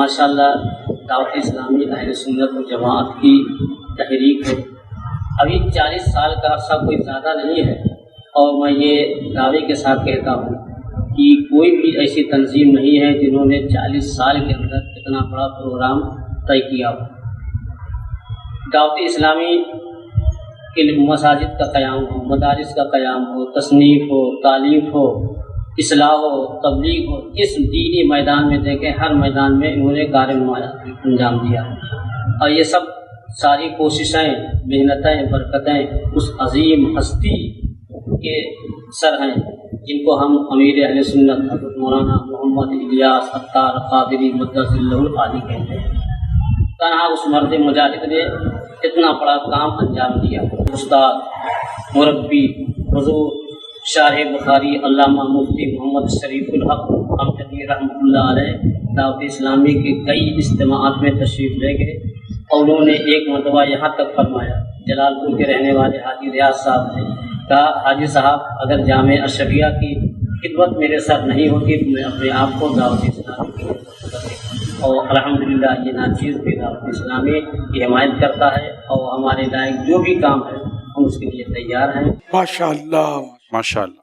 ماشاءاللہ دعوت اسلامی اہل سنت و جماعت کی تحریک ہے. ابھی 40 سال کا عرصہ کوئی زیادہ نہیں ہے، اور میں یہ دعوے کے ساتھ کہتا ہوں کہ کوئی بھی ایسی تنظیم نہیں ہے جنہوں نے 40 سال کے اندر اتنا بڑا پروگرام طے کیا ہو. دعوت اسلامی کے مساجد کا قیام ہو، مدارس کا قیام ہو، تصنیف ہو، تعلیم ہو، اصلاح ہو، تبلیغ ہو، اس دینی میدان میں دیکھیں ہر میدان میں انہوں نے کار انجام دیا ہے. اور یہ سب ساری کوششیں، محنتیں، برکتیں اس عظیم ہستی کے سر ہیں جن کو ہم امیر اہل سنت حضرت مولانا محمد الیاس عطار قادری مدث اللہ العالی کہتے ہیں. تنہا اس مرد مجاہد نے اتنا بڑا کام انجام دیا. استاد، مربی، حضور شارح بخاری علامہ مفتی محمد شریف الحق امجدی رحمۃ اللہ علیہ دعوت اسلامی کے کئی اجتماعات میں تشریف لے گئے، اور انہوں نے ایک مرتبہ یہاں تک فرمایا، جلال پور کے رہنے والے حاجی ریاض صاحب نے کہا، حاجی صاحب اگر جامع اشرفیہ کی خدمت میرے ساتھ نہیں ہوتی تو میں اپنے آپ کو دعوت اسلامی کی خدمت کرتا. اور الحمدللہ یہ ناچیز بھی دعوت اسلامی کی حمایت کرتا ہے، اور ہمارے لائق جو بھی کام ہے ہم اس کے لیے تیار ہیں. ماشاءاللہ ماشاءاللہ.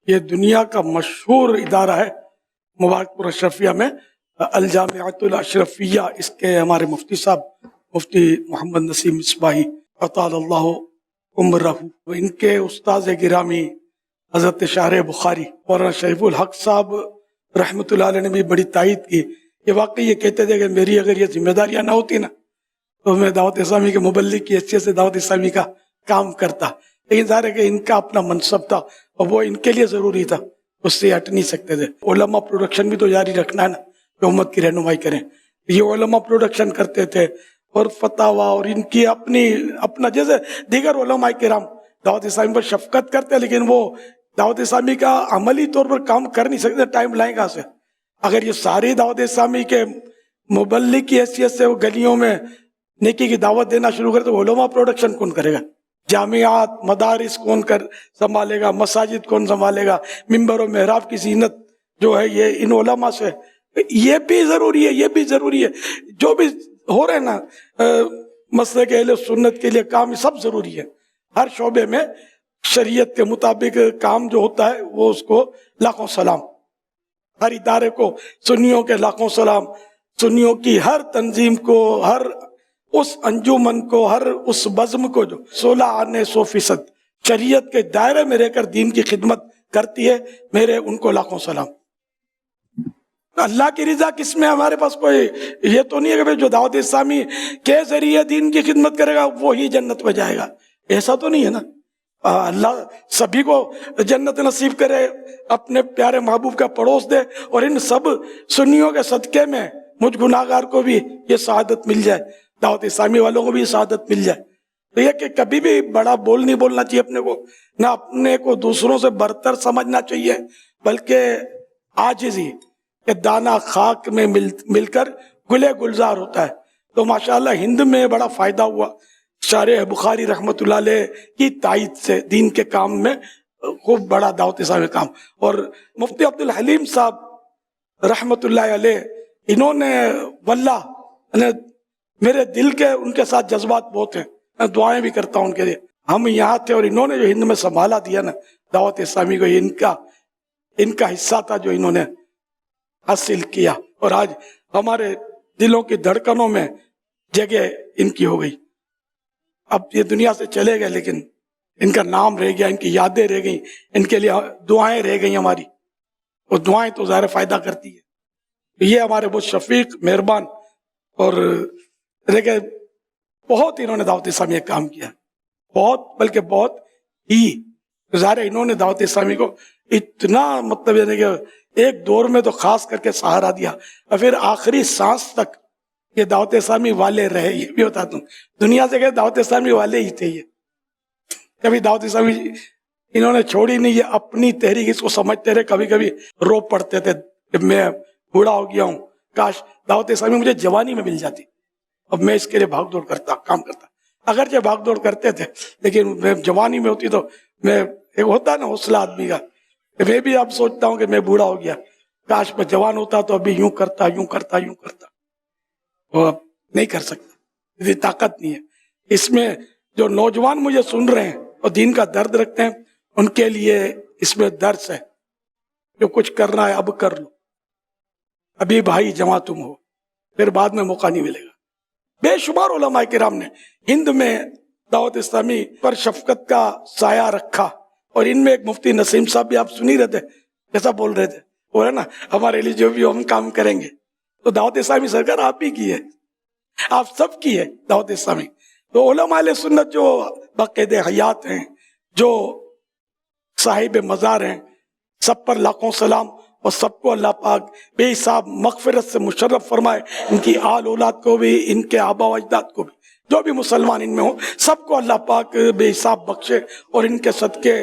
یہ دنیا کا مشہور ادارہ ہے مبارک پور اشرفیہ میں، الجامعۃ الاشرفیہ. اس کے ہمارے مفتی صاحب مفتی محمد نسیم مصباحی اطال اللہ عمرہ، ان کے استاذ گرامی حضرت شارح بخاری مولانا شریف الحق صاحب رحمۃ اللہ علیہ نے بھی بڑی تائید کی. یہ واقعی یہ کہتے تھے کہ میری اگر یہ ذمہ داریاں نہ ہوتی نا تو میں دعوت اسلامی کے مبلغ کی حیثیت سے دعوت اسلامی کا کام کرتا. لیکن ظاہر ہے کہ ان کا اپنا منصب تھا اور وہ ان کے لیے ضروری تھا، اس سے ہٹ نہیں سکتے تھے. علماء پروڈکشن بھی تو جاری رکھنا ہے نا کہ امت کی رہنمائی کریں. یہ علماء پروڈکشن کرتے تھے، اور فتاوا اور ان کی اپنا جیسے دیگر علماء کرام دعوت اسلامی پر شفقت کرتے، لیکن وہ دعوت اسلامی کا عملی طور پر کام کر نہیں سکتے. ٹائم لائیں کہاں سے؟ اگر یہ ساری دعوت اسلامی کے مبلغ کی حیثیت سے وہ گلیوں میں نیکی کی دعوت دینا شروع کرے تو علماء پروڈکشن کون کرے گا؟ جامعات، مدارس کون سنبھالے گا؟ مساجد کون سنبھالے گا؟ ممبر و محراب کی زینت جو ہے یہ ان علماء سے. یہ بھی ضروری ہے، یہ بھی ضروری ہے. جو بھی ہو رہے نا مسلک اہل سنت کے لیے کام، یہ سب ضروری ہے. ہر شعبے میں شریعت کے مطابق کام جو ہوتا ہے وہ اس کو لاکھوں سلام. ہر ادارے کو سنیوں کے لاکھوں سلام، سنیوں کی ہر تنظیم کو، ہر اس انجمن کو، ہر اس بزم کو جو 16% شریعت کے دائرے میں رہ کر دین کی خدمت کرتی ہے، میرے ان کو لاکھوں سلام. اللہ کی رضا کس میں؟ ہمارے پاس کوئی یہ تو نہیں ہے کہ جو دعوت اسلامی کے ذریعے دین کی خدمت کرے گا وہی جنت میں جائے گا، ایسا تو نہیں ہے نا. اللہ سبھی کو جنت نصیب کرے، اپنے پیارے محبوب کا پڑوس دے، اور ان سب سنیوں کے صدقے میں مجھ گناہگار کو بھی یہ سعادت مل جائے، دعوت اسلامی والوں کو بھی یہ سعادت مل جائے. تو یہ کہ کبھی بھی بڑا بول نہیں بولنا چاہیے اپنے کو، نہ اپنے کو دوسروں سے برتر سمجھنا چاہیے، بلکہ عاجزی کہ دانا خاک میں مل کر گلے گلزار ہوتا ہے. تو ماشاءاللہ ہند میں بڑا فائدہ ہوا شارح بخاری رحمۃ اللہ علیہ کی تائید سے دین کے کام میں خوب بڑا دعوت اسلامی کام. اور مفتی عبد الحلیم صاحب رحمۃ اللہ علیہ، انہوں نے واللہ میرے دل کے ان کے ساتھ جذبات بہت ہیں، میں دعائیں بھی کرتا ہوں ان کے لیے. ہم یہاں تھے اور انہوں نے جو ہند میں سنبھالا دیا نا دعوت اسلامی کو، ان کا حصہ تھا جو انہوں نے حاصل کیا، اور آج ہمارے دلوں کی دھڑکنوں میں جگہ ان کی ہو گئی. اب یہ دنیا سے چلے گئے لیکن ان کا نام رہ گیا، ان کی یادیں رہ گئیں، ان کے لیے دعائیں رہ گئیں ہماری، اور دعائیں تو ظاہر فائدہ کرتی ہے. یہ ہمارے بہت شفیق، مہربان، اور دیکھیں بہت انہوں نے دعوت اسلامی کا کام کیا، بہت، بلکہ بہت ہی. ظاہر انہوں نے دعوت اسلامی کو اتنا مطلب یعنی کہ ایک دور میں تو خاص کر کے سہارا دیا، اور پھر آخری سانس تک یہ دعوت اسلامی والے رہے. یہ بھی بتا دوں، دنیا سے کہ دعوت اسلامی والے ہی تھے. یہ کبھی دعوت اسلامی انہوں نے چھوڑی نہیں، یہ اپنی تحریک اس کو سمجھتے رہے. کبھی کبھی رو پڑتے تھے کہ میں بوڑھا ہو گیا ہوں، کاش دعوت اسلامی مجھے جوانی میں مل جاتی، اب میں اس کے لیے بھاگ دوڑ کرتا، کام کرتا. اگرچہ بھاگ دوڑ کرتے تھے لیکن میں جوانی میں ہوتی تو میں، ایک ہوتا ہے نا حوصلہ آدمی کا، میں بھی اب سوچتا ہوں کہ میں بوڑھا ہو گیا، کاش میں جوان ہوتا تو ابھی یوں کرتا یوں کرتا یوں کرتا. وہ اب نہیں کر سکتا, اتنی طاقت نہیں ہے اس میں. جو نوجوان مجھے سن رہے ہیں اور دین کا درد رکھتے ہیں, ان کے لیے اس میں درس ہے. جو کچھ کرنا ہے اب کر لو, ابھی بھائی جمع تم ہو, پھر بعد میں موقع نہیں ملے گا. بے شمار علماء کرام نے ہند میں دعوت اسلامی پر شفقت کا سایہ رکھا, اور ان میں ایک مفتی نسیم صاحب بھی آپ سن ہی رہے تھے جیسا بول رہے تھے, وہ ہے نا ہمارے لیے جو بھی ہم کام کریں گے. تو دعوت اسلامی سرکار آپ ہی کی ہے, آپ سب کی ہے دعوت اسلامی. تو علماء اہل سنت جو باقید حیات ہیں, جو صاحب مزار ہیں, سب پر لاکھوں سلام, اور سب کو اللہ پاک بے حساب مغفرت سے مشرف فرمائے. ان کی آل اولاد کو بھی, ان کے آبا و اجداد کو بھی, جو بھی مسلمان ان میں ہوں سب کو اللہ پاک بے حساب بخشے, اور ان کے صدقے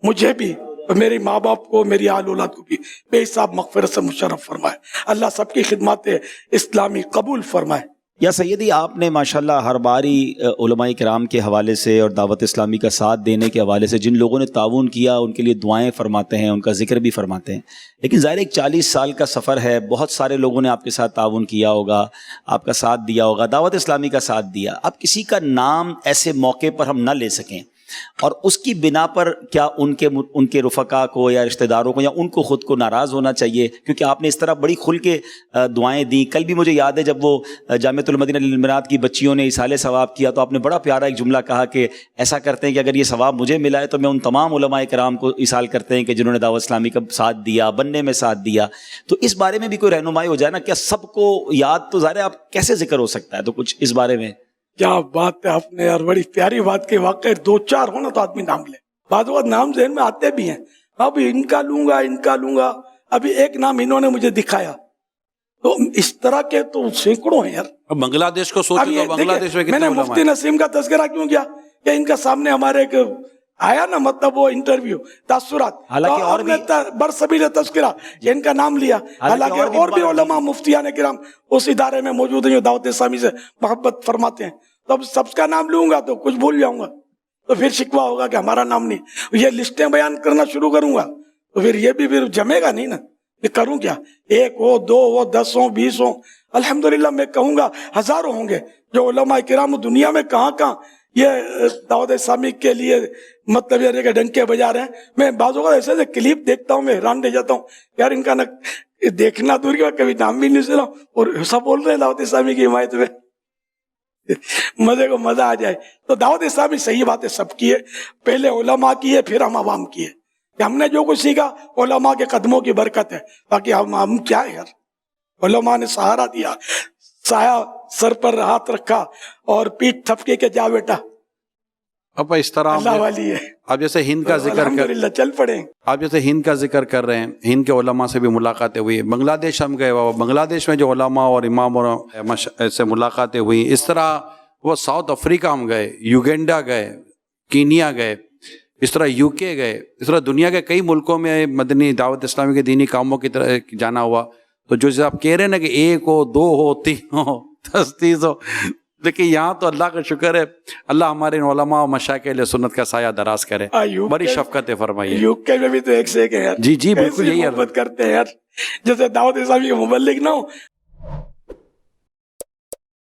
مجھے بھی, میری ماں باپ کو, میری آل اولاد کو بھی بے حساب مغفرت سے مشرف فرمائے. اللہ سب کی خدمات اسلامی قبول فرمائے. یا سیدی, آپ نے ماشاءاللہ ہر باری علماء کرام کے حوالے سے اور دعوت اسلامی کا ساتھ دینے کے حوالے سے جن لوگوں نے تعاون کیا ان کے لیے دعائیں فرماتے ہیں, ان کا ذکر بھی فرماتے ہیں. لیکن ظاہر ایک 40 سال کا سفر ہے, بہت سارے لوگوں نے آپ کے ساتھ تعاون کیا ہوگا, آپ کا ساتھ دیا ہوگا, دعوت اسلامی کا ساتھ دیا. اب کسی کا نام ایسے موقع پر ہم نہ لے سکیں, اور اس کی بنا پر کیا ان کے رفقا کو یا رشتہ داروں کو یا ان کو خود کو ناراض ہونا چاہیے؟ کیونکہ آپ نے اس طرح بڑی کھل کے دعائیں دیں. کل بھی مجھے یاد ہے جب وہ جامعۃ المدینہ للبنات کی بچیوں نے ایصال ثواب کیا, تو آپ نے بڑا پیارا ایک جملہ کہا کہ ایسا کرتے ہیں کہ اگر یہ ثواب مجھے ملا ہے تو میں ان تمام علماء کرام کو ایصال کرتے ہیں کہ جنہوں نے دعوت اسلامی کا ساتھ دیا, بننے میں ساتھ دیا. تو اس بارے میں بھی کوئی رہنمائی ہو جائے نا, کیا سب کو یاد تو ظاہر ہے آپ کیسے ذکر ہو سکتا ہے, تو کچھ اس بارے میں. کیا بات ہے آپ نے یار, بڑی پیاری بات کی. واقعی 2-4 ہونا تو آدمی نام لے, بعض اوقات نام ذہن میں آتے بھی ہیں, اب ان کا لوں گا, ان کا لوں گا. ابھی ایک نام انہوں نے مجھے دکھایا, تو اس طرح کے تو سینکڑوں ہیں یار. بنگلہ دیش کو سوچیں تو بنگلہ دیش میں میں نے مفتی نسیم کا تذکرہ کیوں کیا کہ ان کا سامنے ہمارے ایک آیا نا, مطلب وہ انٹرویو تاثرات, حالانکہ اور بھی برسبیل تذکرہ ان کا نام لیا. حالانکہ اور بھی علماء مفتیان کرام اس ادارے میں موجود ہیں جو دعوت اسلامی سے محبت فرماتے ہیں. تو اب سب کا نام لوں گا تو کچھ بھول جاؤں گا, تو پھر شکوہ ہوگا کہ ہمارا نام نہیں. یہ لسٹیں بیان کرنا شروع کروں گا تو پھر یہ بھی پھر جمے گا نہیں نا. یہ کروں کیا, 1 ہو 2 ہو 10 ہو 20 ہو, الحمدللہ میں کہوں گا ہزاروں ہوں گے جو علماء کرام دنیا میں کہاں کہاں یہ دعوت اسلامی کے لیے مطلب یہ کہ ڈنکے بجا رہے ہیں. میں بعض اوقات ایسے ایسے کلپ دیکھتا ہوں, میں حیران رہ جاتا ہوں یار, ان کا نہ دیکھنا دور کا کبھی نام بھی نہیں سنا اور ایسا بول رہے ہیں دعوت اسلامی کی حمایت میں. مزے کو مزہ آ جائے. تو دعوت اسلامی صحیح بات ہے سب کی ہے, پہلے علماء کی ہے پھر ہم عوام کی ہے. کہ ہم نے جو کچھ سیکھا علماء کے قدموں کی برکت ہے, باقی ہم کیا ہے یار. علماء نے سہارا دیا, سایہ سر پر ہاتھ رکھا اور پیٹھ تھپکے کے جا بیٹا, اب اس طرح اللہ والی ہے. آپ جیسے ہند کا ذکر الحمدللہ چل پڑے. آپ جیسے ہند کا ذکر کر رہے ہیں, ہند کے علماء سے بھی ملاقاتیں ہوئی. بنگلہ دیش ہم گئے, بنگلہ دیش میں جو علماء اور امام اور سے ملاقاتیں ہوئی. اس طرح وہ ساؤتھ افریقہ ہم گئے, یوگینڈا گئے, کینیا گئے, اس طرح UK گئے, اس طرح دنیا کے کئی ملکوں میں مدنی دعوت اسلامی کے دینی کاموں کی طرح جانا ہوا. تو جو آپ کہہ رہے ہیں نا کہ 1 ہو 2 ہو 3 ہو 10 30 ہو, لیکن یہاں تو اللہ کا شکر ہے, اللہ ہمارے علماء اور مشائخ اہل سنت کا سایہ دراز کرے, بڑی شفقتیں فرمائیے. UK میں بھی تو ایک سے ایک ہے یار. جی بالکل یہی محبت کرتے ہیں یار, جیسے دعوت اسلامی کے مبلغ نہ ہو.